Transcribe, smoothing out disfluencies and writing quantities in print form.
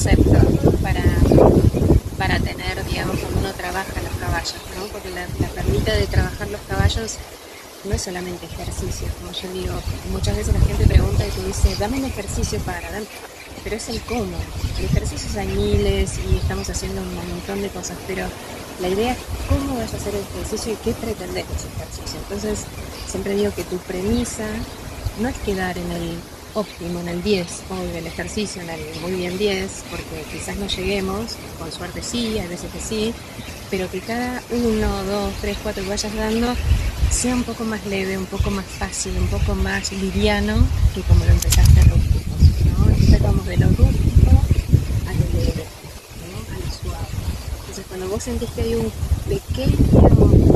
concepto para tener, digamos, cuando uno trabaja los caballos, ¿no? Porque la perlita de trabajar los caballos no es solamente ejercicio, como yo digo, muchas veces la gente pregunta y te dice, dame un ejercicio pero es el cómo. El ejercicios hay miles y estamos haciendo un montón de cosas, pero la idea es cómo vas a hacer el ejercicio y qué pretendes ese ejercicio. Entonces, siempre digo que tu premisa no es quedar en el óptimo, en el 10, hoy del ejercicio, en el muy bien 10, porque quizás no lleguemos, con suerte sí, hay veces que sí, pero que cada 1, 2, 3, 4 que vayas dando sea un poco más leve, un poco más fácil, un poco más liviano que como lo empezaste rústico, ¿no? Entonces vamos de lo rústico a lo leve, ¿no? A lo suave. Entonces cuando vos sentís que hay un pequeño